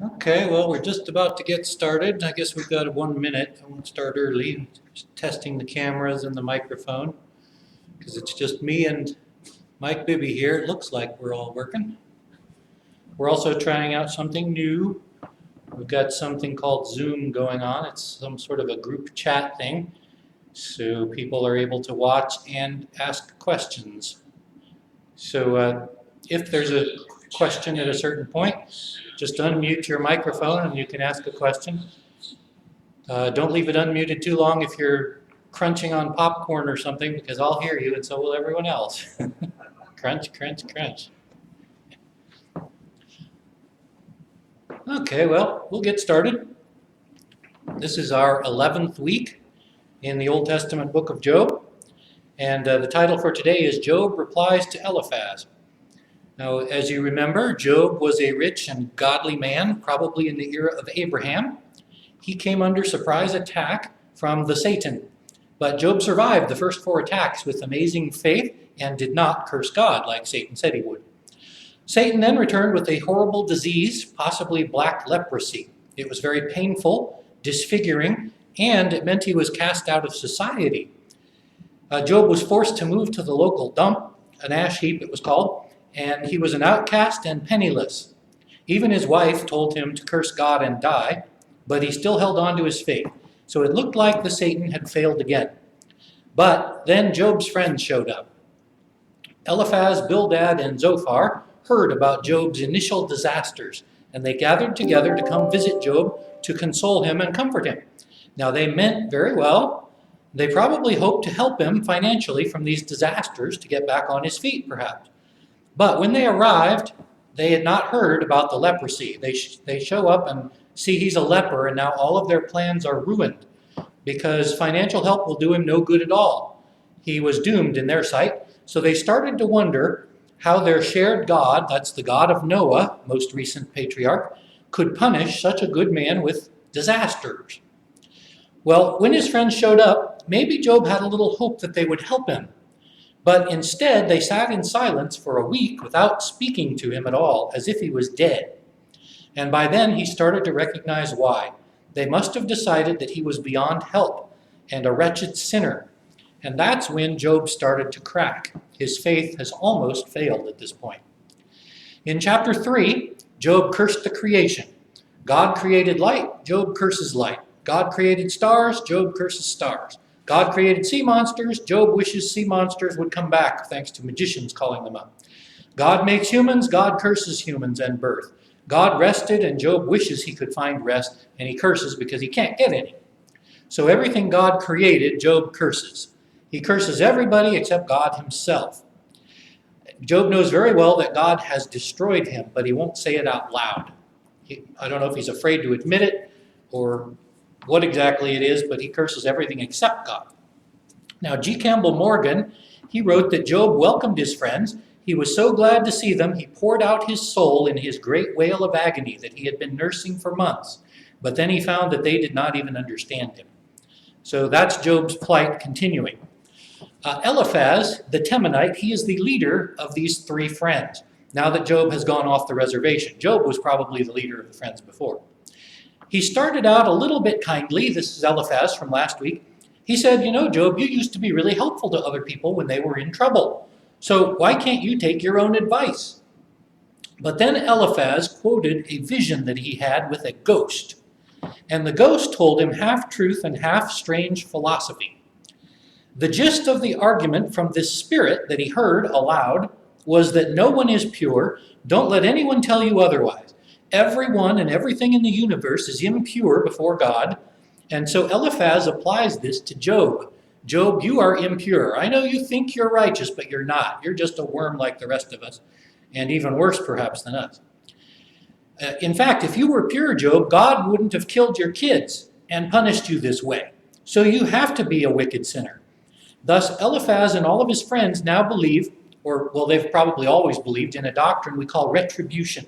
Okay, well, we're just about to get started. I guess we've got 1 minute. I won't start early. Just testing the cameras and the microphone because it's just me and Mike Bibby here. It looks like we're all working. We're also trying out something new. We've got something called Zoom going on. It's some sort of a group chat thing, so people are able to watch and ask questions. So if there's a question at a certain point, just unmute your microphone and you can ask a question. Don't leave it unmuted too long if you're crunching on popcorn or something, because I'll hear you and so will everyone else. Crunch, crunch, crunch. Okay, well, we'll get started. This is our 11th week in the Old Testament book of Job. And the title for today is Job Replies to Eliphaz. Now, as you remember, Job was a rich and godly man, probably in the era of Abraham. He came under surprise attack from the Satan. But Job survived the first 4 attacks with amazing faith and did not curse God like Satan said he would. Satan then returned with a horrible disease, possibly black leprosy. It was very painful, disfiguring, and it meant he was cast out of society. Job was forced to move to the local dump, an ash heap it was called, and he was an outcast and penniless. Even his wife told him to curse God and die, but he still held on to his faith. So it looked like the Satan had failed again. But then Job's friends showed up. Eliphaz, Bildad, and Zophar heard about Job's initial disasters, and they gathered together to come visit Job to console him and comfort him. Now they meant very well. They probably hoped to help him financially from these disasters to get back on his feet, perhaps. But when they arrived, they had not heard about the leprosy. They show up and see he's a leper, and now all of their plans are ruined because financial help will do him no good at all. He was doomed in their sight. So they started to wonder how their shared God, that's the God of Noah, most recent patriarch, could punish such a good man with disasters. Well, when his friends showed up, maybe Job had a little hope that they would help him. But instead, they sat in silence for a week without speaking to him at all, as if he was dead. And by then, he started to recognize why. They must have decided that he was beyond help and a wretched sinner. And that's when Job started to crack. His faith has almost failed at this point. In chapter 3, Job cursed the creation. God created light, Job curses light. God created stars, Job curses stars. God created sea monsters. Job wishes sea monsters would come back, thanks to magicians calling them up. God makes humans. God curses humans and birth. God rested, and Job wishes he could find rest, and he curses because he can't get any. So everything God created, Job curses. He curses everybody except God himself. Job knows very well that God has destroyed him, but he won't say it out loud. I don't know if he's afraid to admit it or what exactly it is, but he curses everything except God. Now, G. Campbell Morgan, he wrote that Job welcomed his friends. He was so glad to see them, he poured out his soul in his great wail of agony that he had been nursing for months. But then he found that they did not even understand him. So that's Job's plight continuing. Eliphaz, the Temanite, he is the leader of these 3 friends. Now that Job has gone off the reservation, Job was probably the leader of the friends before. He started out a little bit kindly. This is Eliphaz from last week. He said, you know, Job, you used to be really helpful to other people when they were in trouble. So why can't you take your own advice? But then Eliphaz quoted a vision that he had with a ghost. And the ghost told him half truth and half strange philosophy. The gist of the argument from this spirit that he heard aloud was that no one is pure. Don't let anyone tell you otherwise. Everyone and everything in the universe is impure before God. And so Eliphaz applies this to Job. Job, you are impure. I know you think you're righteous, but you're not. You're just a worm like the rest of us, and even worse perhaps than us. In fact, if you were pure, Job, God wouldn't have killed your kids and punished you this way. So you have to be a wicked sinner. Thus, Eliphaz and all of his friends now believe, they've probably always believed in a doctrine we call retribution.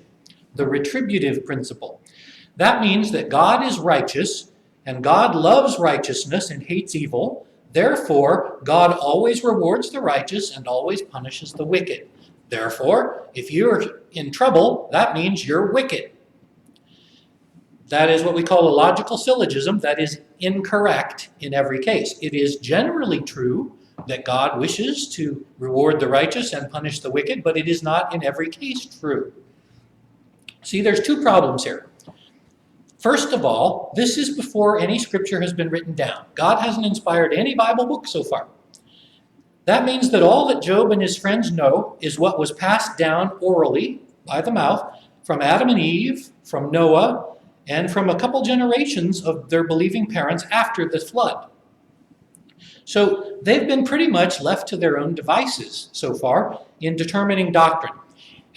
The retributive principle. That means that God is righteous, and God loves righteousness and hates evil. Therefore, God always rewards the righteous and always punishes the wicked. Therefore, if you're in trouble, that means you're wicked. That is what we call a logical syllogism that is incorrect in every case. It is generally true that God wishes to reward the righteous and punish the wicked, but it is not in every case true. See, there's two problems here. First of all, this is before any scripture has been written down. God hasn't inspired any Bible book so far. That means that all that Job and his friends know is what was passed down orally by the mouth from Adam and Eve, from Noah, and from a couple generations of their believing parents after the flood. So they've been pretty much left to their own devices so far in determining doctrine.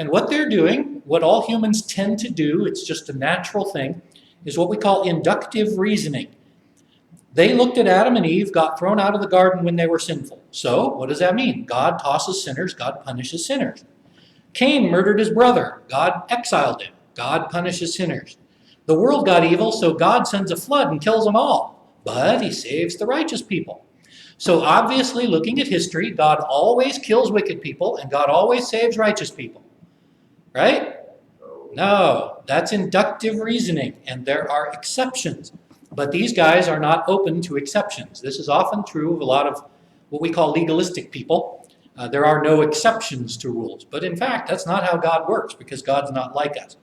And what they're doing, what all humans tend to do, it's just a natural thing, is what we call inductive reasoning. They looked at Adam and Eve, got thrown out of the garden when they were sinful. So what does that mean? God tosses sinners, God punishes sinners. Cain murdered his brother, God exiled him, God punishes sinners. The world got evil, so God sends a flood and kills them all. But he saves the righteous people. So obviously, looking at history, God always kills wicked people and God always saves righteous people. Right? No, that's inductive reasoning, and there are exceptions. But these guys are not open to exceptions. This is often true of a lot of what we call legalistic people. There are no exceptions to rules. But in fact, that's not how God works, because God's not like us.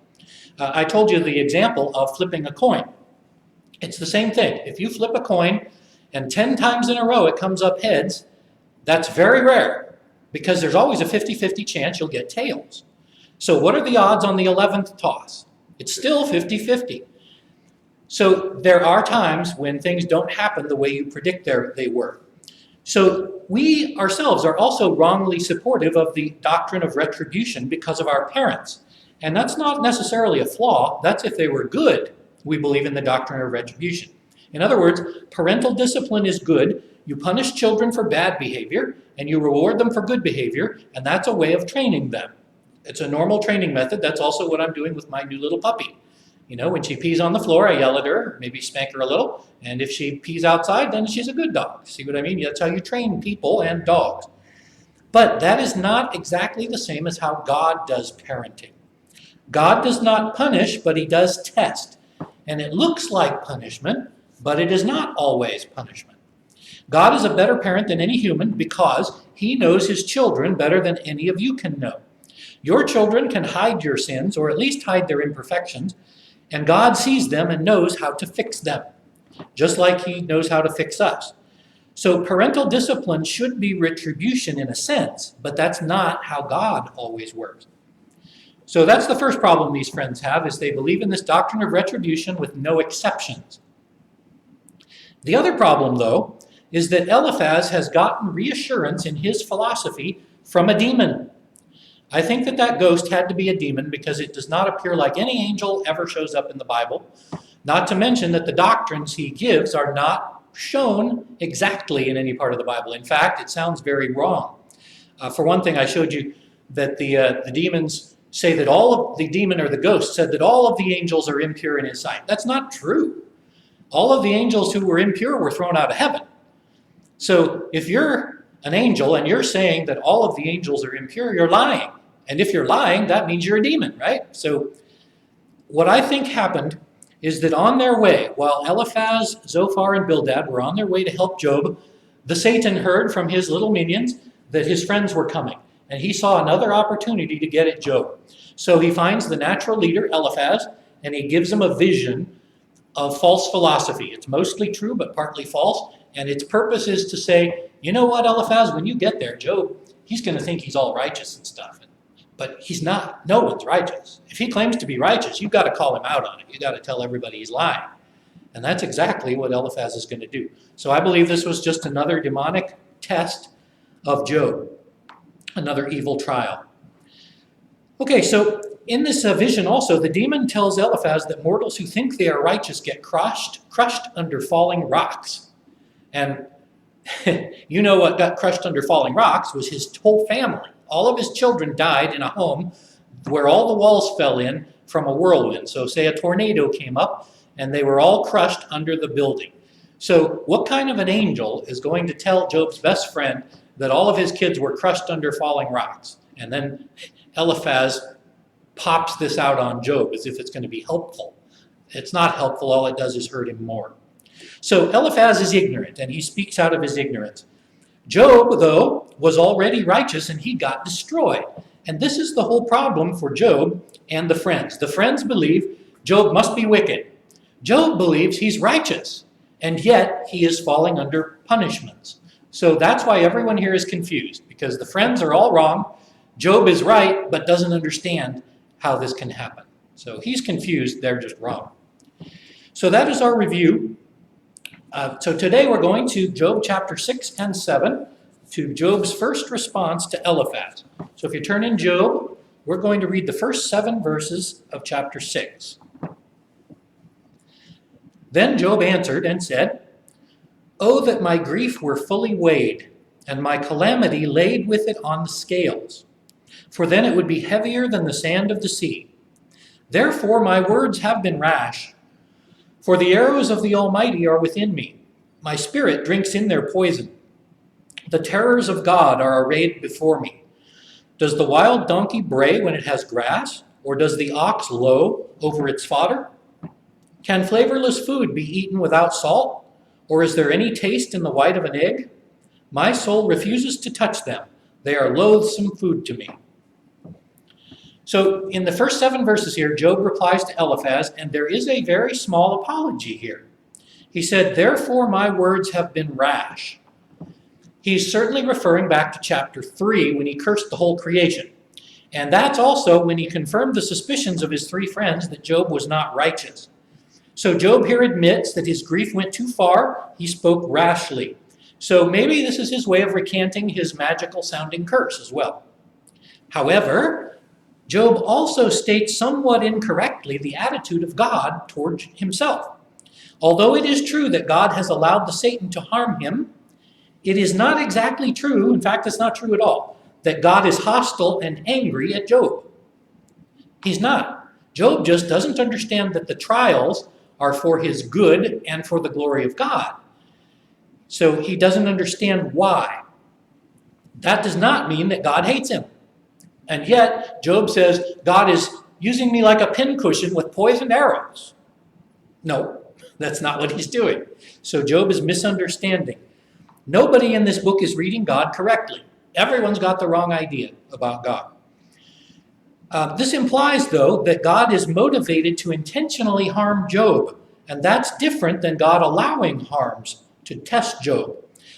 I told you the example of flipping a coin. It's the same thing. If you flip a coin and 10 times in a row it comes up heads, that's very rare, because there's always a 50-50 chance you'll get tails. So what are the odds on the 11th toss? It's still 50-50. So there are times when things don't happen the way you predict they were. So we ourselves are also wrongly supportive of the doctrine of retribution because of our parents. And that's not necessarily a flaw. That's if they were good, we believe in the doctrine of retribution. In other words, parental discipline is good. You punish children for bad behavior, and you reward them for good behavior, and that's a way of training them. It's a normal training method. That's also what I'm doing with my new little puppy. You know, when she pees on the floor, I yell at her, maybe spank her a little, and if she pees outside, then she's a good dog. See what I mean? That's how you train people and dogs. But that is not exactly the same as how God does parenting. God does not punish, but he does test. And it looks like punishment, but it is not always punishment. God is a better parent than any human because he knows his children better than any of you can know. Your children can hide your sins, or at least hide their imperfections, and God sees them and knows how to fix them, just like he knows how to fix us. So parental discipline should be retribution in a sense, but that's not how God always works. So that's the first problem these friends have, is they believe in this doctrine of retribution with no exceptions. The other problem, though, is that Eliphaz has gotten reassurance in his philosophy from a demon. I think that ghost had to be a demon because it does not appear like any angel ever shows up in the Bible. Not to mention that the doctrines he gives are not shown exactly in any part of the Bible. In fact, it sounds very wrong. For one thing, I showed you that the demons say that all of the demon or the ghost said that all of the angels are impure in his sight. That's not true. All of the angels who were impure were thrown out of heaven. So if you're an angel and you're saying that all of the angels are impure, you're lying. And if you're lying, that means you're a demon, right? So what I think happened is that on their way, while Eliphaz, Zophar, and Bildad were on their way to help Job, the Satan heard from his little minions that his friends were coming. And he saw another opportunity to get at Job. So he finds the natural leader, Eliphaz, and he gives him a vision of false philosophy. It's mostly true, but partly false. And its purpose is to say, you know what, Eliphaz, when you get there, Job, he's going to think he's all righteous and stuff. But he's not. No one's righteous. If he claims to be righteous, you've got to call him out on it. You've got to tell everybody he's lying. And that's exactly what Eliphaz is going to do. So I believe this was just another demonic test of Job, another evil trial. Okay, so in this vision also, the demon tells Eliphaz that mortals who think they are righteous get crushed under falling rocks. And you know what got crushed under falling rocks was his whole family. All of his children died in a home where all the walls fell in from a whirlwind. So say a tornado came up and they were all crushed under the building. So what kind of an angel is going to tell Job's best friend that all of his kids were crushed under falling rocks? And then Eliphaz pops this out on Job as if it's going to be helpful. It's not helpful. All it does is hurt him more. So Eliphaz is ignorant, and he speaks out of his ignorance. Job, though, was already righteous, and he got destroyed. And this is the whole problem for Job and the friends. The friends believe Job must be wicked. Job believes he's righteous, and yet he is falling under punishments. So that's why everyone here is confused, because the friends are all wrong. Job is right, but doesn't understand how this can happen. So he's confused, they're just wrong. So that is our review. So today we're going to Job chapter 6 and 7, to Job's first response to Eliphaz. So if you turn in Job, we're going to read the first 7 verses of chapter 6. Then Job answered and said, "Oh, that my grief were fully weighed, and my calamity laid with it on the scales. For then it would be heavier than the sand of the sea. Therefore my words have been rash, for the arrows of the Almighty are within me. My spirit drinks in their poison. The terrors of God are arrayed before me. Does the wild donkey bray when it has grass, or does the ox low over its fodder? Can flavorless food be eaten without salt, or is there any taste in the white of an egg? My soul refuses to touch them. They are loathsome food to me." So in the first 7 verses here, Job replies to Eliphaz, and there is a very small apology here. He said, "Therefore my words have been rash." He's certainly referring back to chapter 3 when he cursed the whole creation. And that's also when he confirmed the suspicions of his 3 friends that Job was not righteous. So Job here admits that his grief went too far. He spoke rashly. So maybe this is his way of recanting his magical sounding curse as well. However, Job also states somewhat incorrectly the attitude of God toward himself. Although it is true that God has allowed the Satan to harm him, it is not exactly true, in fact it's not true at all, that God is hostile and angry at Job. He's not. Job just doesn't understand that the trials are for his good and for the glory of God. So he doesn't understand why. That does not mean that God hates him. And yet, Job says, God is using me like a pincushion with poisoned arrows. No, that's not what he's doing. So Job is misunderstanding. Nobody in this book is reading God correctly. Everyone's got the wrong idea about God. This implies, though, that God is motivated to intentionally harm Job. And that's different than God allowing harms to test Job.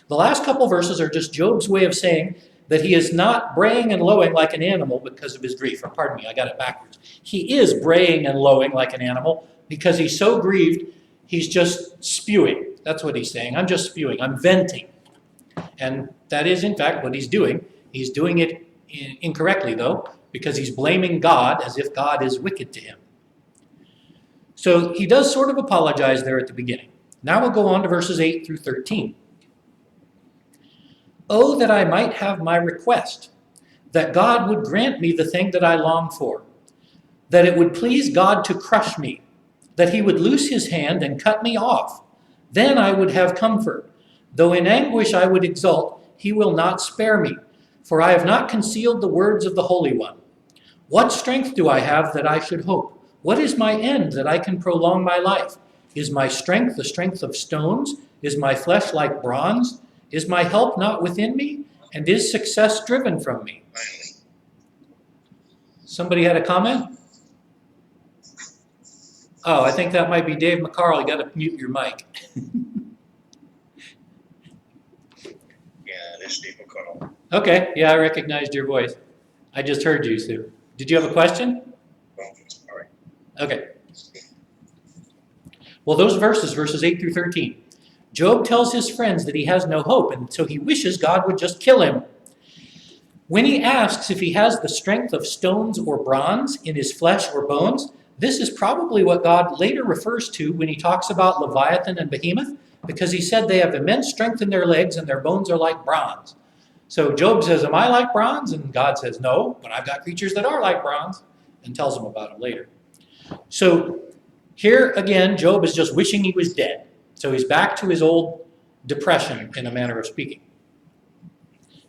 The last couple verses are just Job's way of saying that he is not braying and lowing like an animal because of his grief. Or pardon me, I got it backwards. He is braying and lowing like an animal because he's so grieved, he's just spewing. That's what he's saying. I'm just spewing. I'm venting. And that is, in fact, what he's doing. He's doing it incorrectly, though, because he's blaming God as if God is wicked to him. So he does sort of apologize there at the beginning. Now we'll go on to verses 8 through 13. "Oh, that I might have my request, that God would grant me the thing that I long for, that it would please God to crush me, that he would loose his hand and cut me off. Then I would have comfort. Though in anguish I would exult, he will not spare me, for I have not concealed the words of the Holy One. What strength do I have that I should hope? What is my end that I can prolong my life? Is my strength the strength of stones? Is my flesh like bronze? Is my help not within me? And is success driven from me?" Somebody had a comment? Oh, I think that might be Dave McCarl. You got to mute your mic. Yeah, this Steve McConnell. Okay, yeah, I recognized your voice. I just heard you, Sue. Did you have a question? All right. Okay. Well, those verses 8 through 13. Job tells his friends that he has no hope, and so he wishes God would just kill him. When he asks if he has the strength of stones or bronze in his flesh or bones, this is probably what God later refers to when he talks about Leviathan and Behemoth, because he said they have immense strength in their legs and their bones are like bronze. So Job says, "Am I like bronze?" And God says, "No, but I've got creatures that are like bronze," and tells him about it later. So here again, Job is just wishing he was dead. So he's back to his old depression, in a manner of speaking.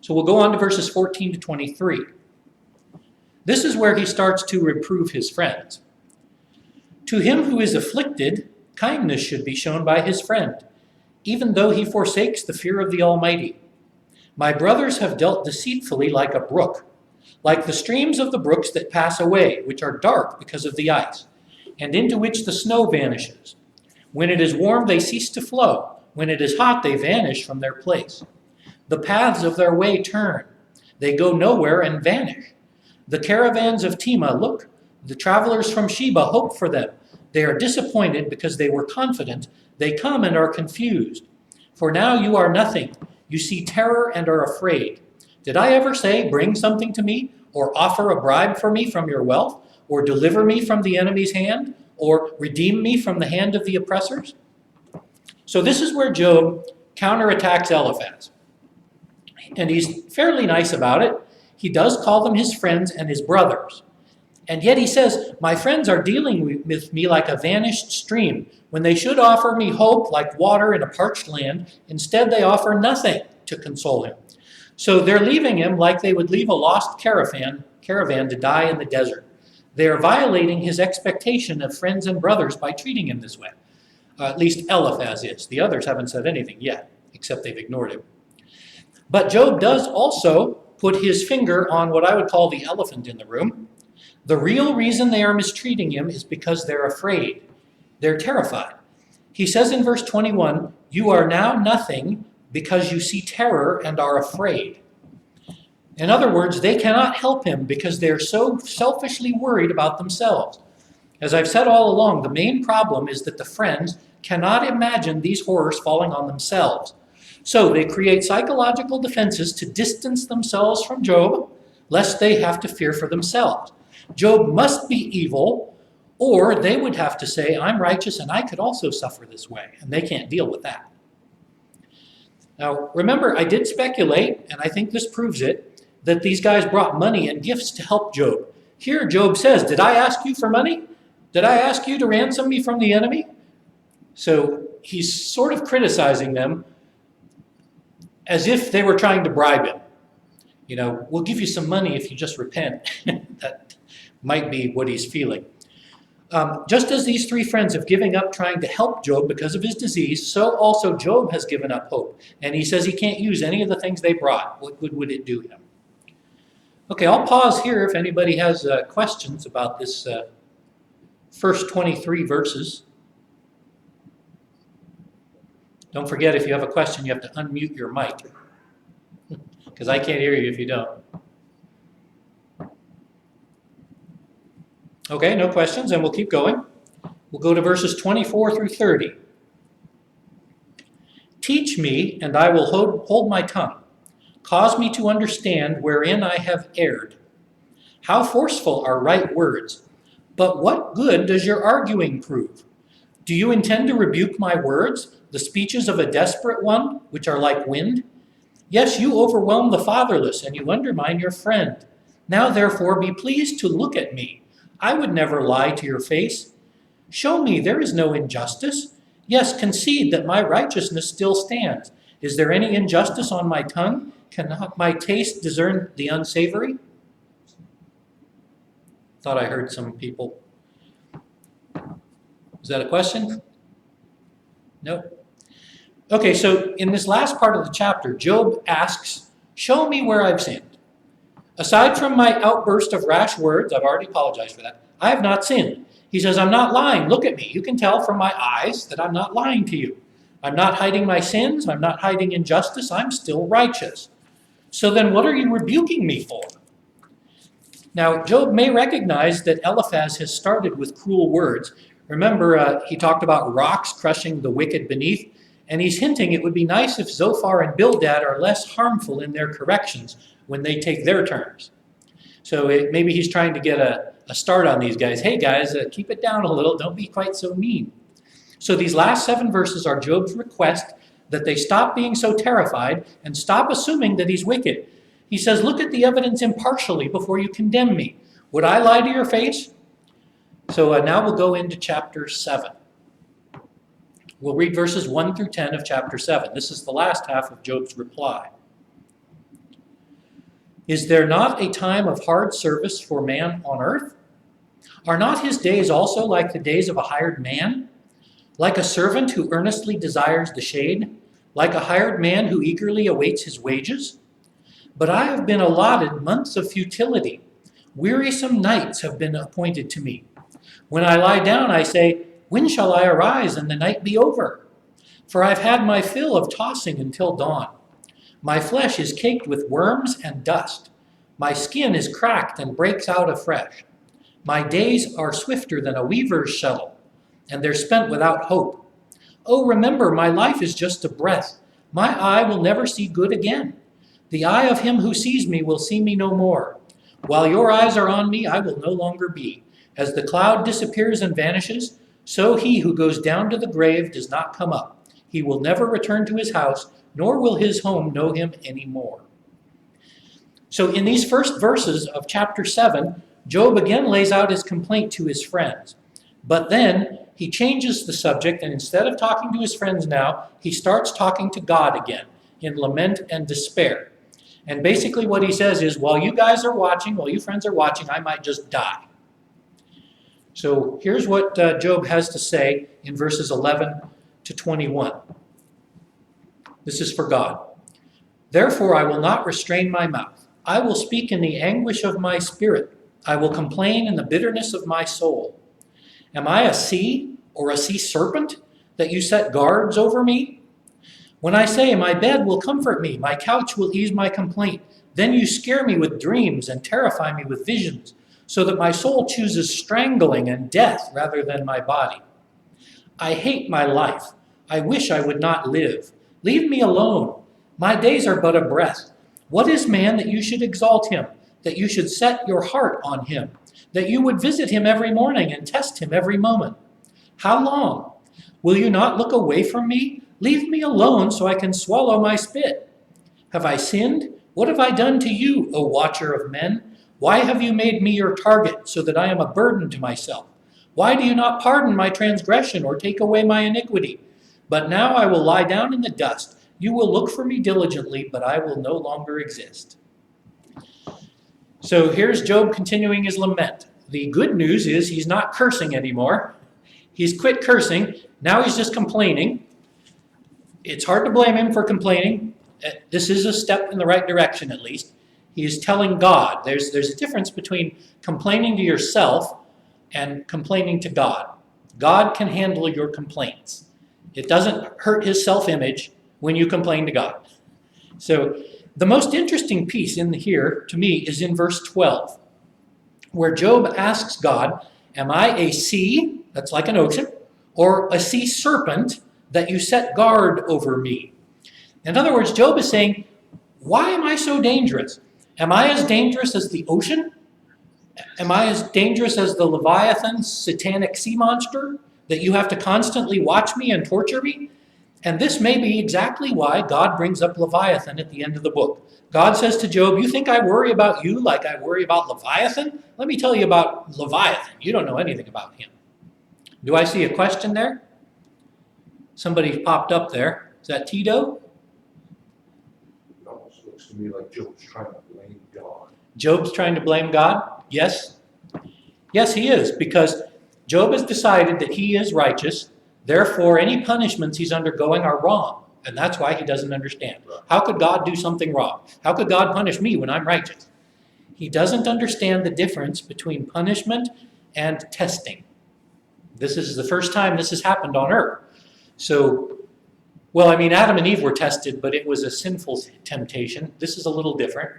So we'll go on to verses 14 to 23. This is where he starts to reprove his friends. To him who is afflicted, kindness should be shown by his friend, even though he forsakes the fear of the Almighty. My brothers have dealt deceitfully like a brook, like the streams of the brooks that pass away, which are dark because of the ice, and into which the snow vanishes. When it is warm, they cease to flow. When it is hot, they vanish from their place. The paths of their way turn. They go nowhere and vanish. The caravans of Tema look. The travelers from Sheba hope for them. They are disappointed because they were confident. They come and are confused. For now you are nothing. You see terror and are afraid. Did I ever say, bring something to me, or offer a bribe for me from your wealth, or deliver me from the enemy's hand, or redeem me from the hand of the oppressors? So this is where Job counterattacks Eliphaz. And he's fairly nice about it. He does call them his friends and his brothers. And yet he says, my friends are dealing with me like a vanished stream. When they should offer me hope like water in a parched land, instead they offer nothing to console him. So they're leaving him like they would leave a lost caravan to die in the desert. They are violating his expectation of friends and brothers by treating him this way. At least Eliphaz is. The others haven't said anything yet, except they've ignored him. But Job does also put his finger on what I would call the elephant in the room. The real reason they are mistreating him is because they're afraid. They're terrified. He says in verse 21, you are now nothing because you see terror and are afraid. In other words, they cannot help him because they're so selfishly worried about themselves. As I've said all along, the main problem is that the friends cannot imagine these horrors falling on themselves. So they create psychological defenses to distance themselves from Job, lest they have to fear for themselves. Job must be evil, or they would have to say, I'm righteous and I could also suffer this way, and they can't deal with that. Now, remember, I did speculate, and I think this proves it, that these guys brought money and gifts to help Job. Here, Job says, did I ask you for money? Did I ask you to ransom me from the enemy? So he's sort of criticizing them as if they were trying to bribe him. You know, we'll give you some money if you just repent. That might be what he's feeling. Just as these three friends have given up trying to help Job because of his disease, so also Job has given up hope. And he says he can't use any of the things they brought. What good would it do him? Okay, I'll pause here if anybody has questions about this first 23 verses. Don't forget, if you have a question, you have to unmute your mic, because I can't hear you if you don't. Okay, no questions, and we'll keep going. We'll go to verses 24 through 30. Teach me, and I will hold my tongue. Cause me to understand wherein I have erred. How forceful are right words! But what good does your arguing prove? Do you intend to rebuke my words, the speeches of a desperate one, which are like wind? Yes, you overwhelm the fatherless, and you undermine your friend. Now, therefore, be pleased to look at me. I would never lie to your face. Show me there is no injustice. Yes, concede that my righteousness still stands. Is there any injustice on my tongue? Cannot my taste discern the unsavory? Thought I heard some people. Is that a question? No? Okay, so in this last part of the chapter, Job asks, show me where I've sinned. Aside from my outburst of rash words, I've already apologized for that, I have not sinned. He says, I'm not lying. Look at me. You can tell from my eyes that I'm not lying to you. I'm not hiding my sins. I'm not hiding injustice. I'm still righteous. So then what are you rebuking me for? Now, Job may recognize that Eliphaz has started with cruel words. Remember, he talked about rocks crushing the wicked beneath, and he's hinting it would be nice if Zophar and Bildad are less harmful in their corrections when they take their turns. So maybe he's trying to get a start on these guys. Hey guys, keep it down a little. Don't be quite so mean. So these last 7 verses are Job's request that they stop being so terrified and stop assuming that he's wicked. He says, look at the evidence impartially before you condemn me. Would I lie to your face? So now we'll go into chapter 7. We'll read verses 1 through 10 of chapter 7. This is the last half of Job's reply. Is there not a time of hard service for man on earth? Are not his days also like the days of a hired man? Like a servant who earnestly desires the shade? Like a hired man who eagerly awaits his wages? But I have been allotted months of futility. Wearisome nights have been appointed to me. When I lie down, I say, when shall I arise and the night be over? For I've had my fill of tossing until dawn. My flesh is caked with worms and dust. My skin is cracked and breaks out afresh. My days are swifter than a weaver's shuttle, and they're spent without hope. Oh, remember, my life is just a breath. My eye will never see good again. The eye of him who sees me will see me no more. While your eyes are on me, I will no longer be. As the cloud disappears and vanishes, so he who goes down to the grave does not come up. He will never return to his house, nor will his home know him anymore. So in these first verses of chapter 7, Job again lays out his complaint to his friends. But then he changes the subject, and instead of talking to his friends now, he starts talking to God again in lament and despair. And basically what he says is, while you guys are watching, while you friends are watching, I might just die. So here's what Job has to say in verses 11 to 21. This is for God. Therefore I will not restrain my mouth. I will speak in the anguish of my spirit. I will complain in the bitterness of my soul. Am I a sea or a sea serpent that you set guards over me? When I say, my bed will comfort me, my couch will ease my complaint, then you scare me with dreams and terrify me with visions, so that my soul chooses strangling and death rather than my body. I hate my life. I wish I would not live. Leave me alone. My days are but a breath. What is man that you should exalt him, that you should set your heart on him, that you would visit him every morning and test him every moment? How long? Will you not look away from me? Leave me alone so I can swallow my spit. Have I sinned? What have I done to you, O watcher of men? Why have you made me your target so that I am a burden to myself? Why do you not pardon my transgression or take away my iniquity? But now I will lie down in the dust. You will look for me diligently, but I will no longer exist. So here's Job continuing his lament. The good news is he's not cursing anymore. He's quit cursing. Now he's just complaining. It's hard to blame him for complaining. This is a step in the right direction, at least. He is telling God. There's a difference between complaining to yourself and complaining to God. God can handle your complaints. It doesn't hurt his self-image when you complain to God. So the most interesting piece in here, to me, is in verse 12, where Job asks God, am I a sea, that's like an ocean, or a sea serpent that you set guard over me? In other words, Job is saying, why am I so dangerous? Am I as dangerous as the ocean? Am I as dangerous as the Leviathan, satanic sea monster, that you have to constantly watch me and torture me? And this may be exactly why God brings up Leviathan at the end of the book. God says to Job, you think I worry about you like I worry about Leviathan? Let me tell you about Leviathan. You don't know anything about him. Do I see a question there? Somebody popped up there. Is that Tito? It almost looks to me like Job's trying to blame God. Job's trying to blame God? Yes. Yes, he is, because Job has decided that he is righteous. Therefore, any punishments he's undergoing are wrong. And that's why he doesn't understand. How could God do something wrong? How could God punish me when I'm righteous? He doesn't understand the difference between punishment and testing. This is the first time this has happened on earth. So, well, I mean, Adam and Eve were tested, but it was a sinful temptation. This is a little different,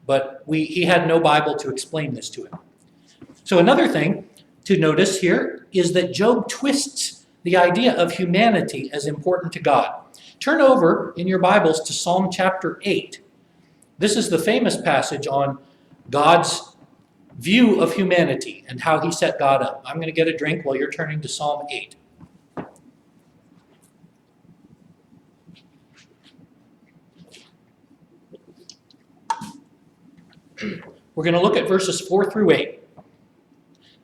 but he had no Bible to explain this to him. So another thing to notice here is that Job twists the idea of humanity as important to God. Turn over in your Bibles to Psalm chapter 8. This is the famous passage on God's view of humanity and how he set God up. I'm going to get a drink while you're turning to Psalm 8. We're going to look at verses 4 through 8.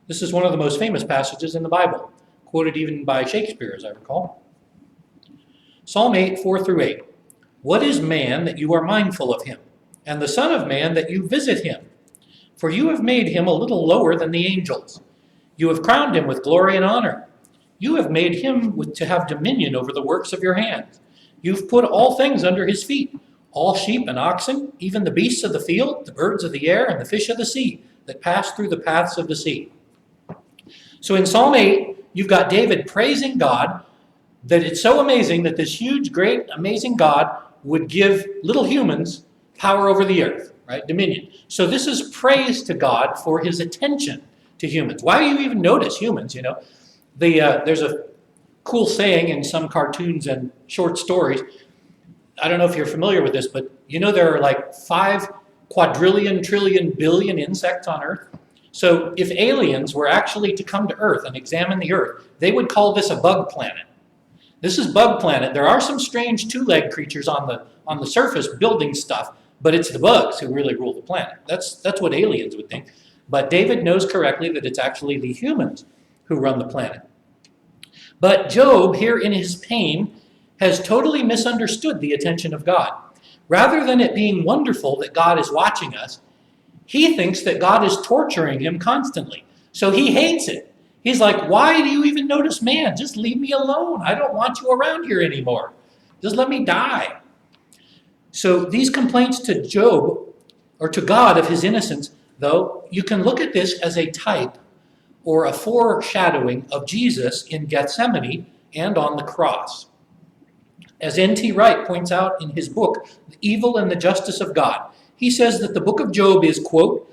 This is one of the most famous passages in the Bible, quoted even by Shakespeare, as I recall. Psalm 8, 4 through 8. What is man that you are mindful of him? and the Son of Man that you visit him. For you have made him a little lower than the angels. You have crowned him with glory and honor. You have made him to have dominion over the works of your hands. You've put all things under his feet, all sheep and oxen, even the beasts of the field, the birds of the air, and the fish of the sea that pass through the paths of the sea. So in Psalm 8, you've got David praising God, that it's so amazing that this huge, great, amazing God would give little humans power over the earth, right? Dominion. So this is praise to God for his attention to humans. Why do you even notice humans, you know? There's a cool saying in some cartoons and short stories. I don't know if you're familiar with this, but you know there are like 5 quadrillion, trillion, billion insects on Earth? So if aliens were actually to come to Earth and examine the Earth, they would call this a bug planet. This is bug planet. There are some strange 2-legged creatures on the surface building stuff, but it's the bugs who really rule the planet. That's what aliens would think. But David knows correctly that it's actually the humans who run the planet. But Job, here in his pain, has totally misunderstood the attention of God. Rather than it being wonderful that God is watching us, he thinks that God is torturing him constantly. So he hates it. He's like, why do you even notice man? Just leave me alone. I don't want you around here anymore. Just let me die. So these complaints to Job, or to God of his innocence, though, you can look at this as a type or a foreshadowing of Jesus in Gethsemane and on the cross. As N.T. Wright points out in his book, The Evil and the Justice of God, he says that the book of Job is, quote,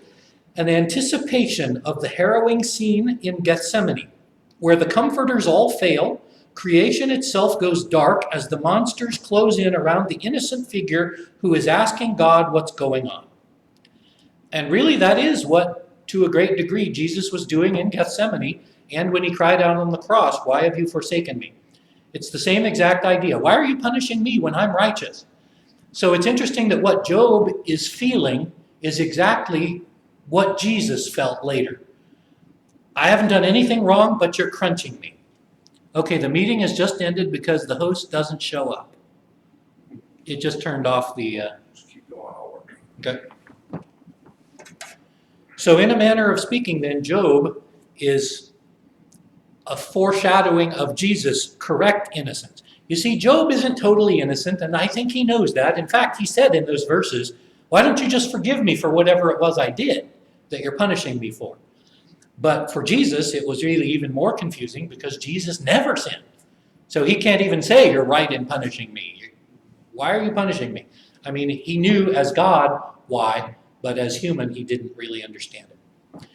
an anticipation of the harrowing scene in Gethsemane, where the comforters all fail, creation itself goes dark as the monsters close in around the innocent figure who is asking God what's going on. And really that is what, to a great degree, Jesus was doing in Gethsemane and when he cried out on the cross, why have you forsaken me? It's the same exact idea. Why are you punishing me when I'm righteous? So it's interesting that what Job is feeling is exactly what Jesus felt later. I haven't done anything wrong, but you're crunching me. Okay, the meeting has just ended because the host doesn't show up. It just turned off the... Just keep going, I'll work. Okay. So in a manner of speaking then, Job is a foreshadowing of Jesus' correct innocence. You see, Job isn't totally innocent, and I think he knows that. In fact, he said in those verses, why don't you just forgive me for whatever it was I did that you're punishing me for? But for Jesus, it was really even more confusing because Jesus never sinned. So he can't even say, you're right in punishing me. Why are you punishing me? I mean, he knew as God why, but as human, he didn't really understand it.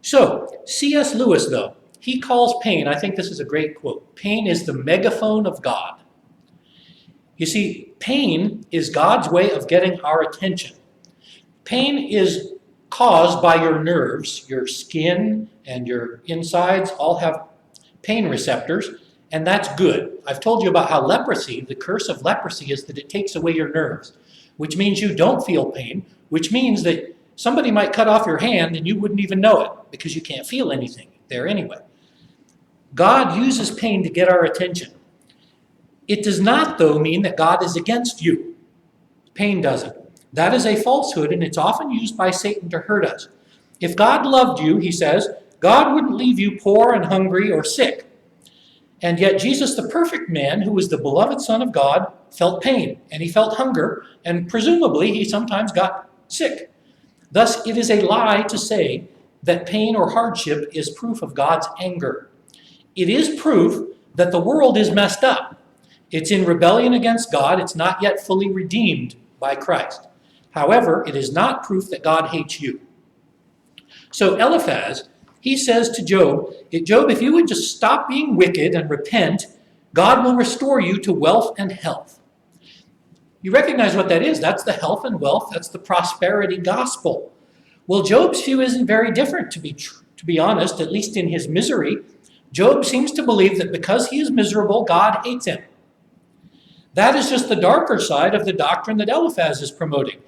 So, C.S. Lewis, though, he calls pain, I think this is a great quote, pain is the megaphone of God. You see, pain is God's way of getting our attention. Pain is caused by your nerves, your skin and your insides all have pain receptors, and that's good. I've told you about how leprosy, the curse of leprosy is that it takes away your nerves, which means you don't feel pain, which means that somebody might cut off your hand and you wouldn't even know it because you can't feel anything there anyway. God uses pain to get our attention. It does not, though, mean that God is against you. Pain doesn't. That is a falsehood, and it's often used by Satan to hurt us. If God loved you, he says, God wouldn't leave you poor and hungry or sick. And yet Jesus, the perfect man, who was the beloved Son of God, felt pain, and he felt hunger, and presumably he sometimes got sick. Thus, it is a lie to say that pain or hardship is proof of God's anger. It is proof that the world is messed up. It's in rebellion against God. It's not yet fully redeemed by Christ. However, it is not proof that God hates you. So Eliphaz, he says to Job, Job, if you would just stop being wicked and repent, God will restore you to wealth and health. You recognize what that is. That's the health and wealth. That's the prosperity gospel. Well, Job's view isn't very different, to be honest, at least in his misery. Job seems to believe that because he is miserable, God hates him. That is just the darker side of the doctrine that Eliphaz is promoting.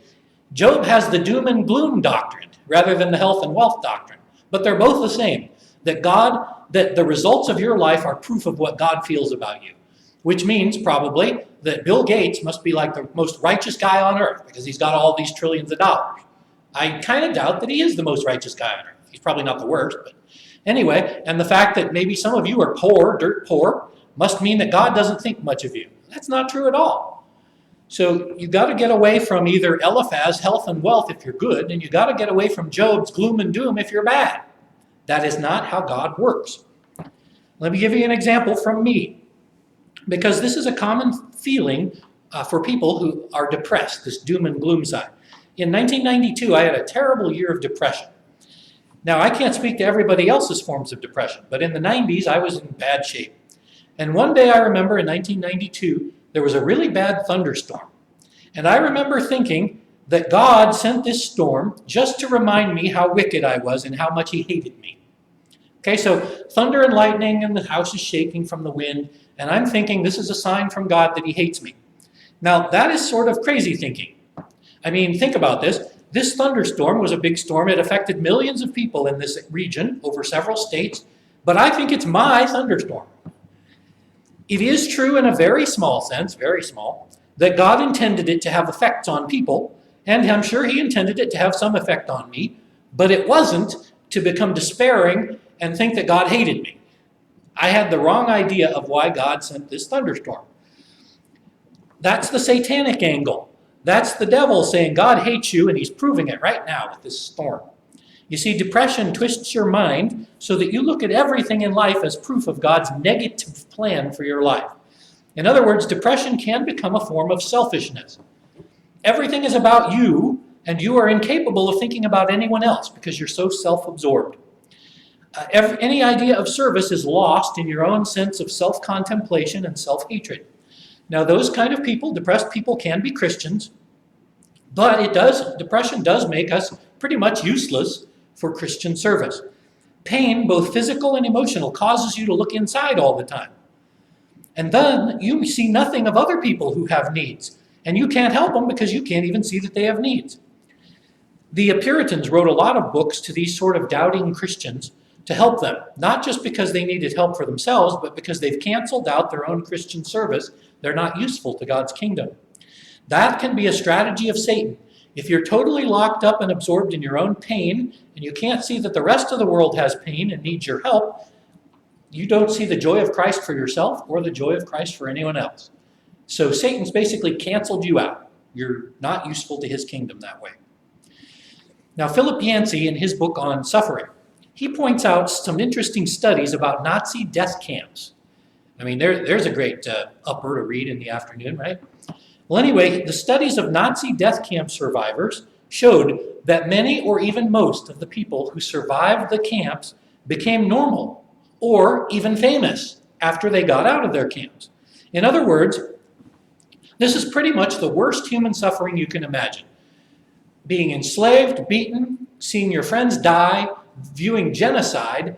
Job has the doom and gloom doctrine rather than the health and wealth doctrine. But they're both the same. That the results of your life are proof of what God feels about you. which means probably that Bill Gates must be like the most righteous guy on earth because he's got all these trillions of dollars. I kind of doubt that he is the most righteous guy on earth. He's probably not the worst, but anyway, and the fact that maybe some of you are poor, dirt poor, must mean that God doesn't think much of you. That's not true at all. So you got to get away from either Eliphaz, health and wealth, if you're good, and you got to get away from Job's gloom and doom if you're bad. That is not how God works. Let me give you an example from me, because this is a common feeling for people who are depressed, this doom and gloom side. In 1992, I had a terrible year of depression. Now, I can't speak to everybody else's forms of depression, but in the 90s, I was in bad shape. And one day I remember in 1992, there was a really bad thunderstorm. And I remember thinking that God sent this storm just to remind me how wicked I was and how much he hated me. Okay, so thunder and lightning and the house is shaking from the wind, and I'm thinking this is a sign from God that he hates me. Now, that is sort of crazy thinking. I mean, think about this. This thunderstorm was a big storm. It affected millions of people in this region over several states, but I think it's my thunderstorm. It is true in a very small sense, very small, that God intended it to have effects on people, and I'm sure he intended it to have some effect on me, but it wasn't to become despairing and think that God hated me. I had the wrong idea of why God sent this thunderstorm. That's the satanic angle. That's the devil saying God hates you, and he's proving it right now with this storm. You see, depression twists your mind so that you look at everything in life as proof of God's negative plan for your life. In other words, depression can become a form of selfishness. Everything is about you, and you are incapable of thinking about anyone else because you're so self-absorbed. Any idea of service is lost in your own sense of self-contemplation and self-hatred. Now, those kind of people, depressed people, can be Christians, but depression does make us pretty much useless for Christian service. Pain, both physical and emotional, causes you to look inside all the time. And then you see nothing of other people who have needs, and you can't help them because you can't even see that they have needs. The Puritans wrote a lot of books to these sort of doubting Christians to help them, not just because they needed help for themselves, but because they've canceled out their own Christian service. They're not useful to God's kingdom. That can be a strategy of Satan. If you're totally locked up and absorbed in your own pain, and you can't see that the rest of the world has pain and needs your help, you don't see the joy of Christ for yourself or the joy of Christ for anyone else. So Satan's basically canceled you out. You're not useful to his kingdom that way. Now, Philip Yancey, in his book on suffering, he points out some interesting studies about Nazi death camps. I mean, there's a great upper to read in the afternoon, right? Well, anyway, the studies of Nazi death camp survivors showed that many or even most of the people who survived the camps became normal or even famous after they got out of their camps. In other words, this is pretty much the worst human suffering you can imagine. Being enslaved, beaten, seeing your friends die, viewing genocide,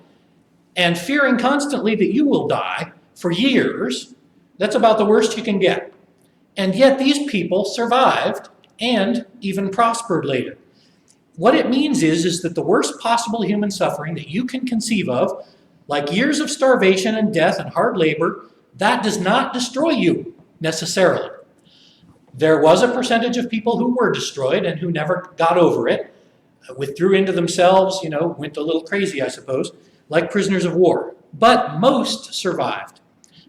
and fearing constantly that you will die for years, that's about the worst you can get. And yet these people survived and even prospered later. What it means is that the worst possible human suffering that you can conceive of, like years of starvation and death and hard labor, that does not destroy you necessarily. There was a percentage of people who were destroyed and who never got over it, withdrew into themselves, went a little crazy, I suppose, like prisoners of war. But most survived.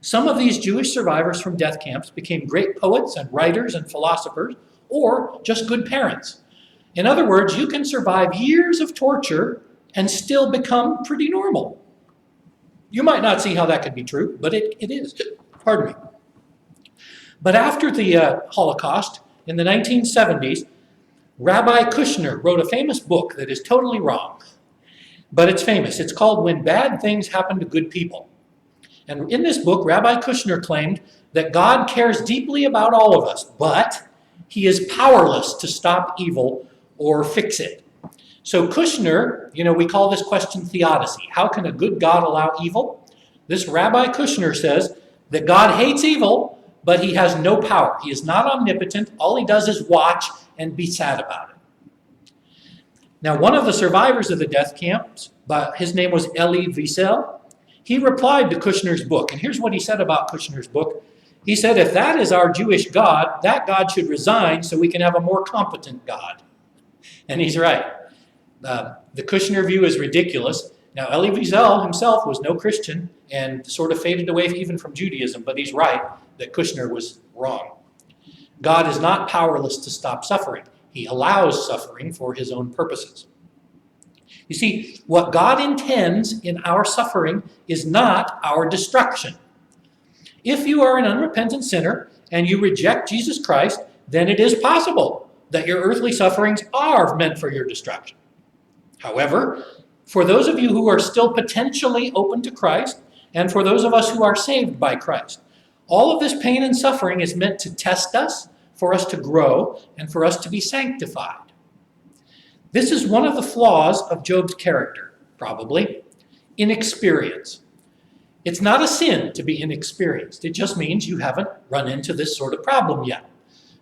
Some of these Jewish survivors from death camps became great poets and writers and philosophers, or just good parents. In other words, you can survive years of torture and still become pretty normal. You might not see how that could be true, but it is. Pardon me. But after the Holocaust, in the 1970s, Rabbi Kushner wrote a famous book that is totally wrong, but it's famous. It's called When Bad Things Happen to Good People. And in this book, Rabbi Kushner claimed that God cares deeply about all of us, but he is powerless to stop evil or fix it. So Kushner, we call this question theodicy. How can a good God allow evil? This Rabbi Kushner says that God hates evil, but he has no power. He is not omnipotent. All he does is watch and be sad about it. Now, one of the survivors of the death camps, his name was Elie Wiesel, he replied to Kushner's book. And here's what he said about Kushner's book. He said, if that is our Jewish God, that God should resign so we can have a more competent God. And he's right. The Kushner view is ridiculous. Now, Elie Wiesel himself was no Christian and sort of faded away even from Judaism, but he's right that Kushner was wrong. God is not powerless to stop suffering. He allows suffering for his own purposes. You see, what God intends in our suffering is not our destruction. If you are an unrepentant sinner and you reject Jesus Christ, then it is possible that your earthly sufferings are meant for your destruction. However, for those of you who are still potentially open to Christ, and for those of us who are saved by Christ, all of this pain and suffering is meant to test us, for us to grow, and for us to be sanctified. This is one of the flaws of Job's character, probably, inexperience. It's not a sin to be inexperienced. It just means you haven't run into this sort of problem yet.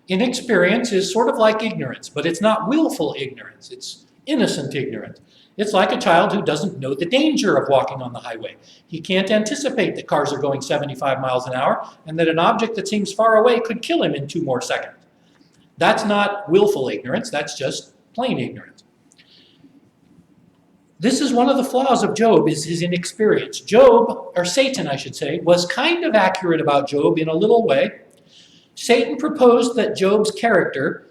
Inexperience is sort of like ignorance, but it's not willful ignorance. It's innocent ignorance. It's like a child who doesn't know the danger of walking on the highway. He can't anticipate that cars are going 75 miles an hour and that an object that seems far away could kill him in 2 more seconds. That's not willful ignorance. That's just plain ignorance. This is one of the flaws of Job, is his inexperience. Job, or Satan, I should say, was kind of accurate about Job in a little way. Satan proposed that Job's character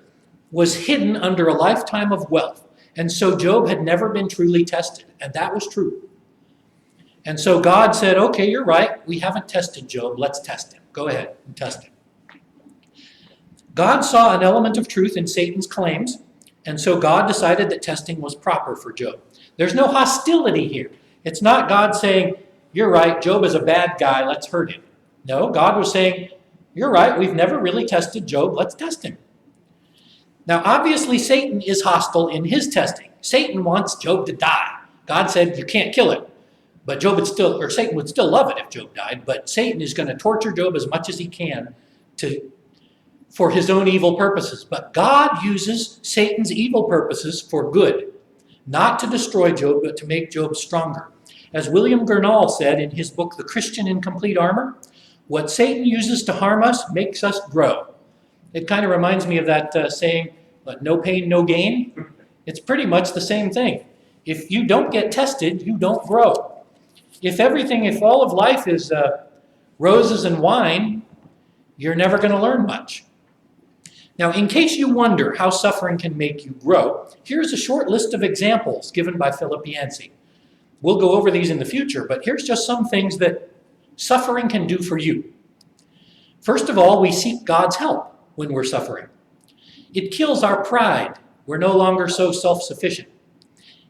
was hidden under a lifetime of wealth. And so Job had never been truly tested, and that was true. And so God said, okay, you're right. We haven't tested Job. Let's test him. Go ahead and test him. God saw an element of truth in Satan's claims, and so God decided that testing was proper for Job. There's no hostility here. It's not God saying, you're right, Job is a bad guy, let's hurt him. No, God was saying, you're right, we've never really tested Job, let's test him. Now, obviously, Satan is hostile in his testing. Satan wants Job to die. God said, you can't kill him. But Satan would still love it if Job died, but Satan is going to torture Job as much as he can for his own evil purposes. But God uses Satan's evil purposes for good, not to destroy Job, but to make Job stronger. As William Gurnall said in his book, The Christian in Complete Armor, what Satan uses to harm us makes us grow. It kind of reminds me of that saying, no pain, no gain. It's pretty much the same thing. If you don't get tested, you don't grow. If all of life is roses and wine, you're never going to learn much. Now, in case you wonder how suffering can make you grow, here's a short list of examples given by Philip Yancey. We'll go over these in the future, but here's just some things that suffering can do for you. First of all, we seek God's help when we're suffering. It kills our pride. We're no longer so self-sufficient.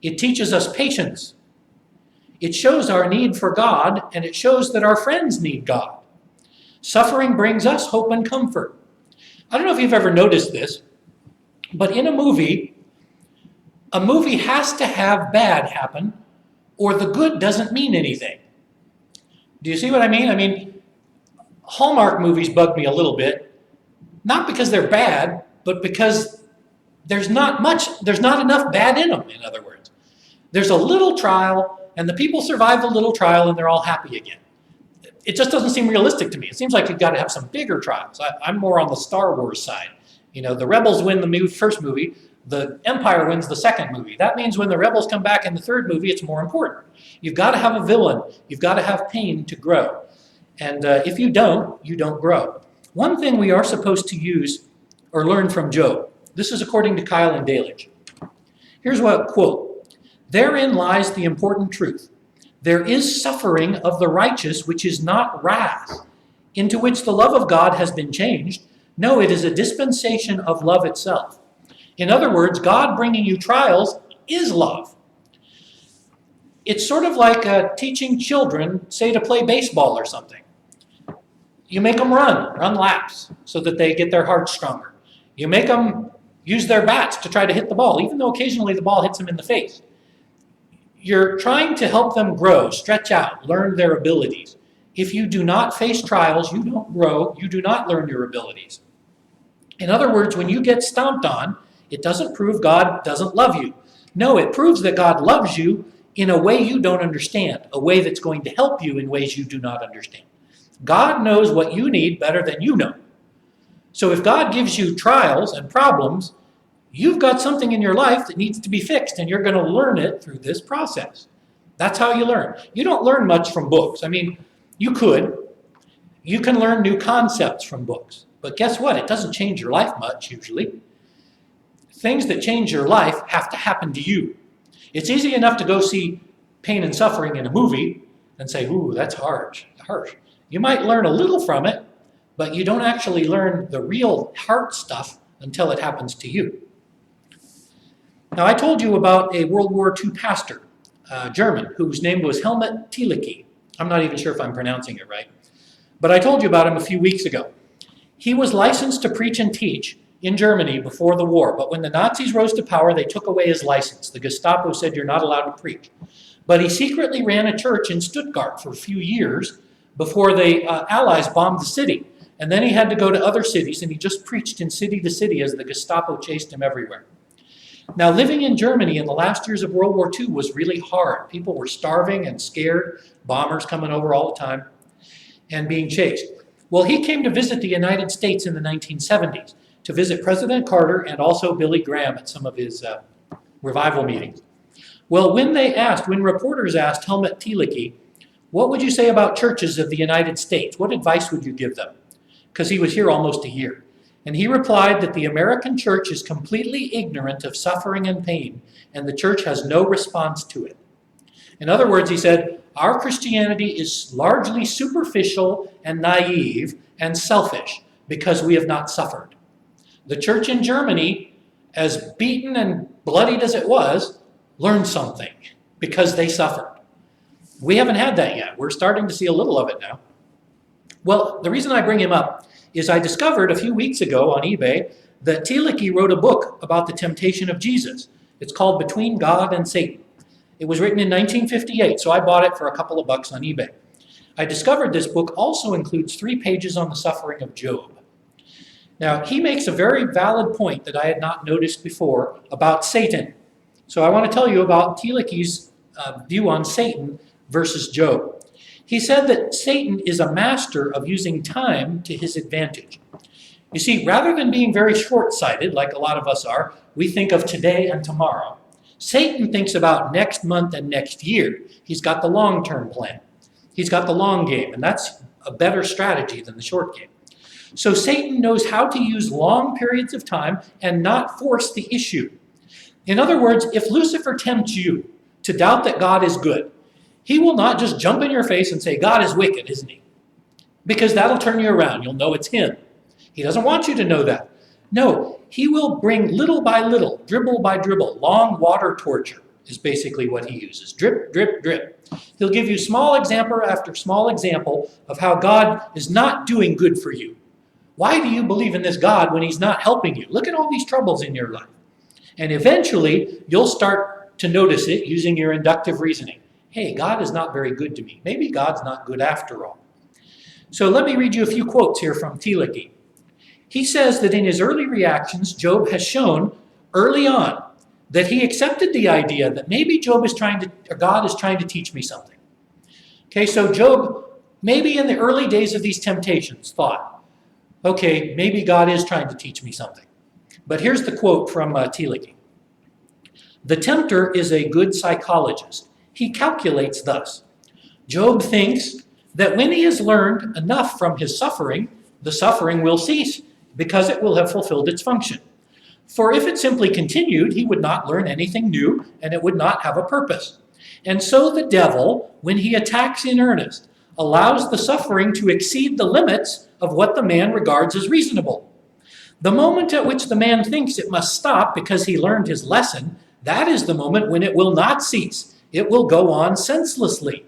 It teaches us patience. It shows our need for God, and it shows that our friends need God. Suffering brings us hope and comfort. I don't know if you've ever noticed this, but in a movie has to have bad happen, or the good doesn't mean anything. Do you see what I mean? I mean, Hallmark movies bug me a little bit, not because they're bad, but because there's not enough bad in them, in other words. There's a little trial, and the people survive the little trial, and they're all happy again. It just doesn't seem realistic to me. It seems like you've got to have some bigger trials. I'm more on the Star Wars side. You know, the rebels win the first movie, the Empire wins the second movie. That means when the rebels come back in the third movie, it's more important. You've got to have a villain. You've got to have pain to grow. And if you don't grow. One thing we are supposed to use or learn from Job. This is according to Kyle and Dalish. Here's what, quote, therein lies the important truth. There is suffering of the righteous which is not wrath, into which the love of God has been changed. No, it is a dispensation of love itself. In other words, God bringing you trials is love. It's sort of like teaching children, say, to play baseball or something. You make them run laps so that they get their hearts stronger. You make them use their bats to try to hit the ball, even though occasionally the ball hits them in the face. You're trying to help them grow, stretch out, learn their abilities. If you do not face trials, you don't grow, you do not learn your abilities. In other words, when you get stomped on, it doesn't prove God doesn't love you. No, it proves that God loves you in a way you don't understand, a way that's going to help you in ways you do not understand. God knows what you need better than you know. So if God gives you trials and problems, you've got something in your life that needs to be fixed, and you're going to learn it through this process. That's how you learn. You don't learn much from books. I mean, you could. You can learn new concepts from books. But guess what? It doesn't change your life much, usually. Things that change your life have to happen to you. It's easy enough to go see pain and suffering in a movie and say, ooh, that's harsh. You might learn a little from it, but you don't actually learn the real heart stuff until it happens to you. Now, I told you about a World War II pastor, German, whose name was Helmut Thielicke. I'm not even sure if I'm pronouncing it right. But I told you about him a few weeks ago. He was licensed to preach and teach in Germany before the war, but when the Nazis rose to power, they took away his license. The Gestapo said you're not allowed to preach. But he secretly ran a church in Stuttgart for a few years before the Allies bombed the city. And then he had to go to other cities, and he just preached in city to city as the Gestapo chased him everywhere. Now, living in Germany in the last years of World War II was really hard. People were starving and scared, bombers coming over all the time, and being chased. Well, he came to visit the United States in the 1970s, to visit President Carter and also Billy Graham at some of his revival meetings. Well, when reporters asked Helmut Thielicke, what would you say about churches of the United States? What advice would you give them? Because he was here almost a year. And he replied that the American church is completely ignorant of suffering and pain, and the church has no response to it. In other words, he said, our Christianity is largely superficial and naive and selfish because we have not suffered. The church in Germany, as beaten and bloodied as it was, learned something because they suffered. We haven't had that yet. We're starting to see a little of it now. Well, the reason I bring him up is I discovered a few weeks ago on eBay that Thielicke wrote a book about the temptation of Jesus. It's called Between God and Satan. It was written in 1958, so I bought it for a couple of bucks on eBay. I discovered this book also includes 3 pages on the suffering of Job. Now, he makes a very valid point that I had not noticed before about Satan. So I want to tell you about Thielicke's view on Satan versus Job. He said that Satan is a master of using time to his advantage. You see, rather than being very short-sighted, like a lot of us are, we think of today and tomorrow. Satan thinks about next month and next year. He's got the long-term plan. He's got the long game, and that's a better strategy than the short game. So Satan knows how to use long periods of time and not force the issue. In other words, if Lucifer tempts you to doubt that God is good, he will not just jump in your face and say, God is wicked, isn't he? Because that'll turn you around. You'll know it's him. He doesn't want you to know that. No, he will bring little by little, dribble by dribble, long water torture is basically what he uses. Drip, drip, drip. He'll give you small example after small example of how God is not doing good for you. Why do you believe in this God when he's not helping you? Look at all these troubles in your life. And eventually, you'll start to notice it using your inductive reasoning. Hey, God is not very good to me. Maybe God's not good after all. So let me read you a few quotes here from Thielicke. He says that in his early reactions, Job has shown early on that he accepted the idea that maybe God is trying to teach me something. Okay, so Job, maybe in the early days of these temptations, thought, okay, maybe God is trying to teach me something. But here's the quote from Thielicke. The tempter is a good psychologist. He calculates thus. Job thinks that when he has learned enough from his suffering, the suffering will cease because it will have fulfilled its function. For if it simply continued, he would not learn anything new and it would not have a purpose. And so the devil, when he attacks in earnest, allows the suffering to exceed the limits of what the man regards as reasonable. The moment at which the man thinks it must stop because he learned his lesson, that is the moment when it will not cease. It will go on senselessly.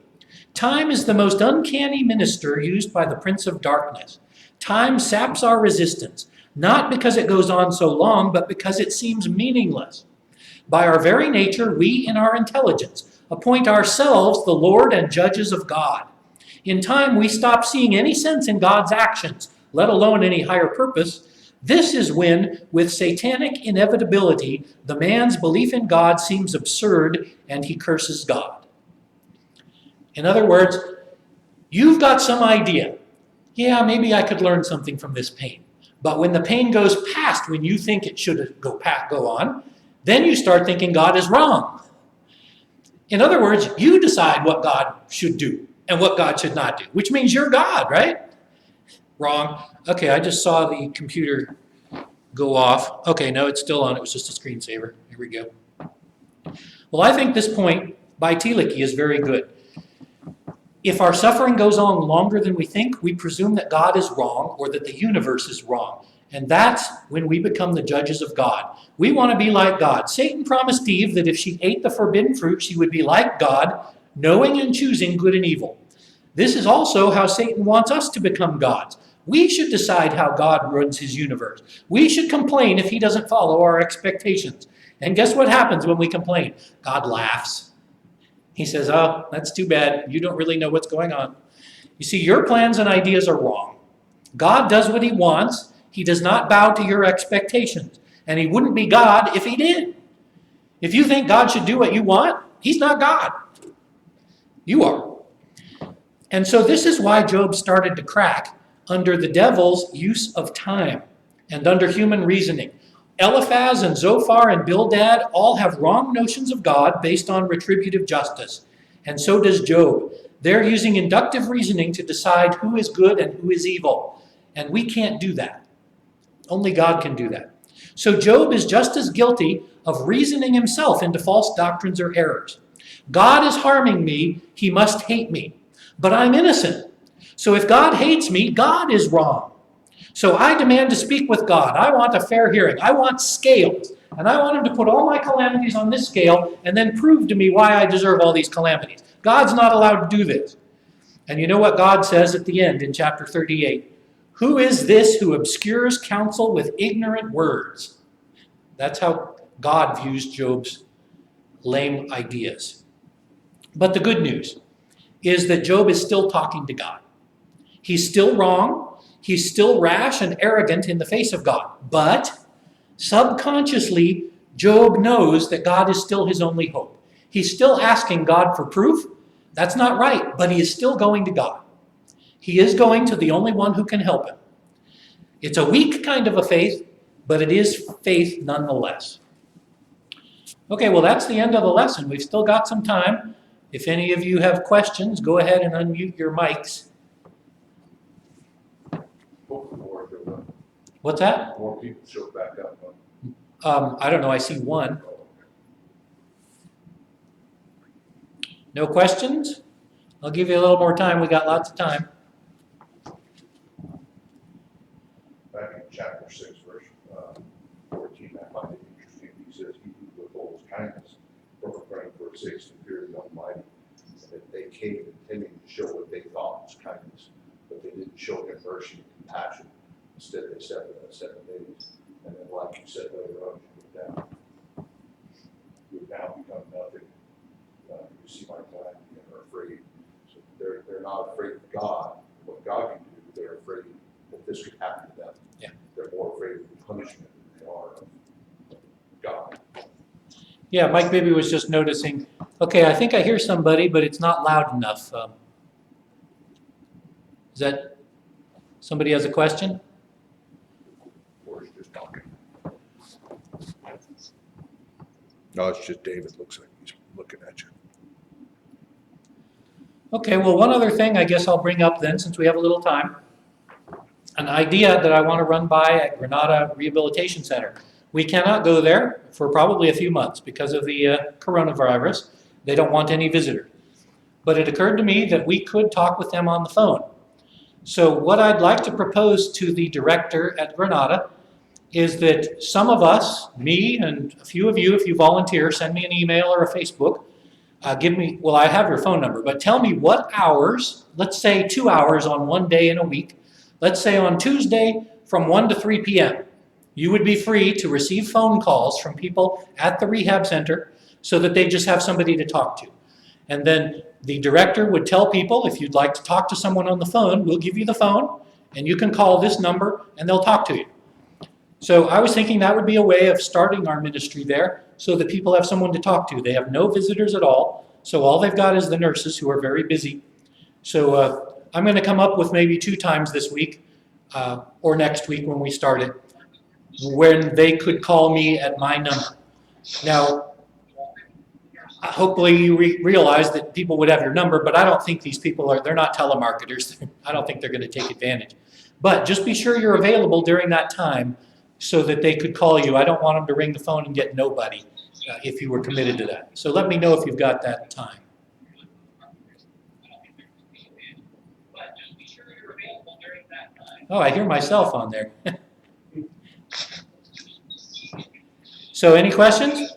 Time is the most uncanny minister used by the Prince of Darkness. Time saps our resistance, not because it goes on so long, but because it seems meaningless. By our very nature, we in our intelligence appoint ourselves the Lord and judges of God. In time, we stop seeing any sense in God's actions, let alone any higher purpose. This is when, with satanic inevitability, the man's belief in God seems absurd and he curses God. In other words, you've got some idea yeah, maybe I could learn something from this pain. But when the pain goes past when you think it should go on, then you start thinking God is wrong. In other words, you decide what God should do and what God should not do, which means you're God, right? Wrong. Okay, I just saw the computer go off. Okay, no, it's still on. It was just a screensaver. Here we go. Well, I think this point by Thielicke is very good. If our suffering goes on longer than we think, we presume that God is wrong or that the universe is wrong. And that's when we become the judges of God. We want to be like God. Satan promised Eve that if she ate the forbidden fruit, she would be like God, knowing and choosing good and evil. This is also how Satan wants us to become gods. We should decide how God runs his universe. We should complain if he doesn't follow our expectations. And guess what happens when we complain? God laughs. He says, oh, that's too bad. You don't really know what's going on. You see, your plans and ideas are wrong. God does what he wants. He does not bow to your expectations. And he wouldn't be God if he did. If you think God should do what you want, he's not God. You are. And so this is why Job started to crack under the devil's use of time and under human reasoning. Eliphaz and Zophar and Bildad all have wrong notions of God based on retributive justice. And so does Job. They're using inductive reasoning to decide who is good and who is evil. And we can't do that. Only God can do that. So Job is just as guilty of reasoning himself into false doctrines or errors. God is harming me, he must hate me. But I'm innocent. So if God hates me, God is wrong. So I demand to speak with God. I want a fair hearing. I want scales. And I want him to put all my calamities on this scale and then prove to me why I deserve all these calamities. God's not allowed to do this. And you know what God says at the end in chapter 38? Who is this who obscures counsel with ignorant words? That's how God views Job's lame ideas. But the good news is that Job is still talking to God. He's still wrong. He's still rash and arrogant in the face of God. But subconsciously, Job knows that God is still his only hope. He's still asking God for proof. That's not right, but he is still going to God. He is going to the only one who can help him. It's a weak kind of a faith, but it is faith nonetheless. Okay, well, that's the end of the lesson. We've still got some time. If any of you have questions, go ahead and unmute your mics. What's that? More people showed back up. I don't know. I see one. No questions? I'll give you a little more time. We got lots of time. Back in chapter 6, verse 14, I find it interesting. He says, he who withholds kindness from a friend for his sakes to fear the Almighty. And that they came intending to show what they thought was kindness, but they didn't show him mercy and compassion. Instead, they said that 7 days. And then, like you said later on, you look down. You now become nothing. You see my calamity and are afraid. So they're not afraid of God, what God can do. They're afraid that this could happen to them. Yeah. They're more afraid of the punishment than they are of God. Yeah, Mike Bibby was just noticing, okay, I think I hear somebody, but it's not loud enough. Is that, somebody has a question? Or is just talking? No, it's just David looks like he's looking at you. Okay, well, one other thing I guess I'll bring up then, since we have a little time. An idea that I want to run by at Granada Rehabilitation Center. We cannot go there for probably a few months because of the coronavirus. They don't want any visitors. But it occurred to me that we could talk with them on the phone. So what I'd like to propose to the director at Granada is that some of us, me and a few of you, if you volunteer, send me an email or a Facebook. I have your phone number, but tell me what hours, let's say 2 hours on one day in a week. Let's say on Tuesday from 1 to 3 p.m. You would be free to receive phone calls from people at the rehab center so that they just have somebody to talk to. And then the director would tell people, if you'd like to talk to someone on the phone, we'll give you the phone and you can call this number and they'll talk to you. So I was thinking that would be a way of starting our ministry there so that people have someone to talk to. They have no visitors at all. So all they've got is the nurses who are very busy. So I'm going to come up with maybe 2 times this week or next week when we start it, when they could call me at my number. Now, hopefully you realize that people would have your number, but I don't think these people they're not telemarketers. I don't think they're going to take advantage. But just be sure you're available during that time so that they could call you. I don't want them to ring the phone and get nobody if you were committed to that. So let me know if you've got that time. Oh, I hear myself on there. So any questions?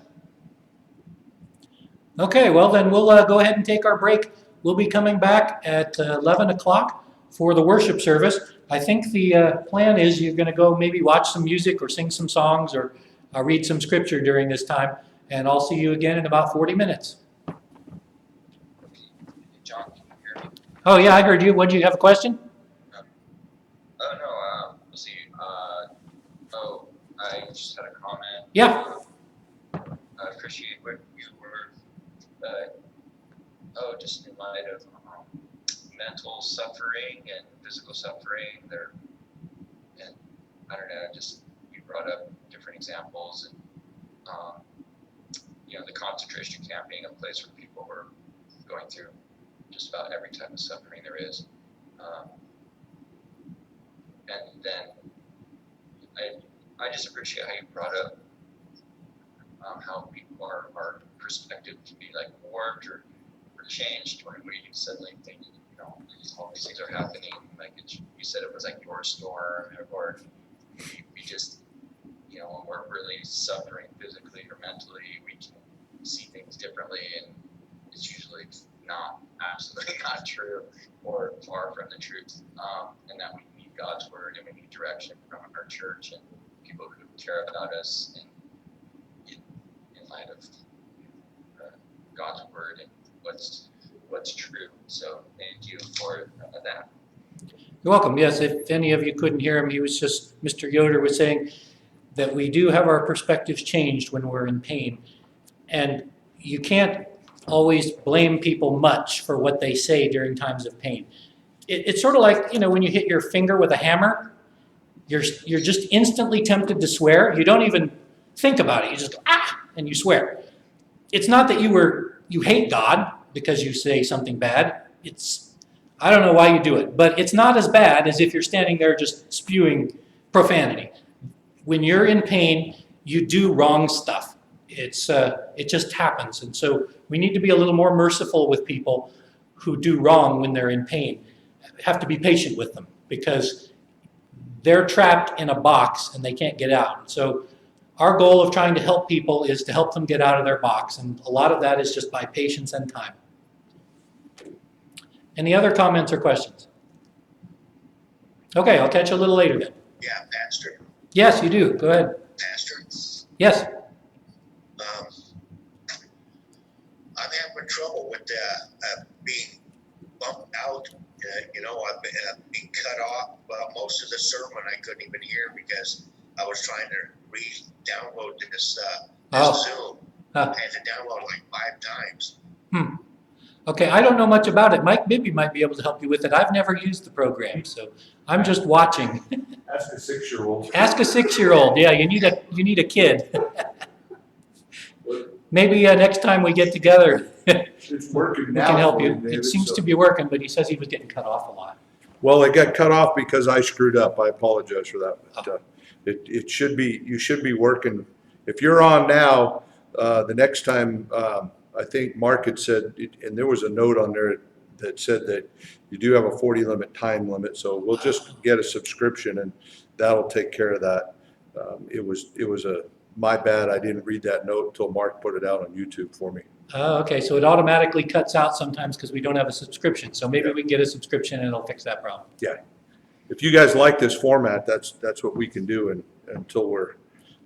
Okay, well then we'll go ahead and take our break. We'll be coming back at 11 o'clock for the worship service. I think the plan is you're going to go maybe watch some music or sing some songs or read some scripture during this time. And I'll see you again in about 40 minutes. John, can you hear me? Oh yeah, I heard you. What, do you have a question? Oh, no, let's see. I just had a comment. Yeah. I appreciate what you were, just in light of mental suffering and physical suffering. And I don't know, just you brought up different examples and, the concentration camp being a place where people were going through just about every type of suffering there is. And then I just appreciate how you brought up how people our perspective can be like warped or changed when we suddenly think, all these things are happening. Like you said, it was like your storm, or we just, when we're really suffering physically or mentally, we can see things differently, and it's usually absolutely not true or far from the truth, and that we need God's word and we need direction from our church and people who care about us and in light of God's word and what's true. So thank you for that. You're welcome. Yes, if any of you couldn't hear him, Mr. Yoder was saying that we do have our perspectives changed when we're in pain. And you can't always blame people much for what they say during times of pain. It's sort of like, when you hit your finger with a hammer, you're just instantly tempted to swear. You don't even think about it. You just go, and you swear. It's not that you hate God because you say something bad. I don't know why you do it, but it's not as bad as if you're standing there just spewing profanity. When you're in pain, you do wrong stuff. It just happens. And so we need to be a little more merciful with people who do wrong when they're in pain. Have to be patient with them because they're trapped in a box and they can't get out. So our goal of trying to help people is to help them get out of their box. And a lot of that is just by patience and time. Any other comments or questions? Okay, I'll catch you a little later then. Yeah, Pastor. Yes, you do. Go ahead. Pastor. Yes. I'm having trouble with being bumped out. I've been cut off. Most of the sermon I couldn't even hear because I was trying to re-download this Zoom. I had to download like 5 times. Okay, I don't know much about it. Mike Bibby might be able to help you with it. I've never used the program, so I'm just watching. Ask a 6-year-old. Ask a 6-year-old. Yeah, you need a kid. Maybe next time we get together, It's working we now. can help for you. David, It seems so- to be working, but he says he was getting cut off a lot. Well, it got cut off because I screwed up. I apologize for that. But, it should be, you should be working. If you're on now, the next time, I think Mark had said, and there was a note on there that said that you do have a 40 time limit. So we'll just get a subscription and that'll take care of that. It was my bad. I didn't read that note until Mark put it out on YouTube for me. Okay, so it automatically cuts out sometimes because we don't have a subscription. So maybe we can get a subscription and it'll fix that problem. Yeah. If you guys like this format, that's what we can do until we're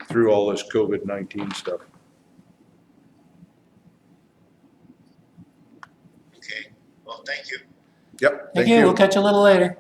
through all this COVID-19 stuff. Okay. Well, thank you. Yep. Thank you. We'll catch you a little later.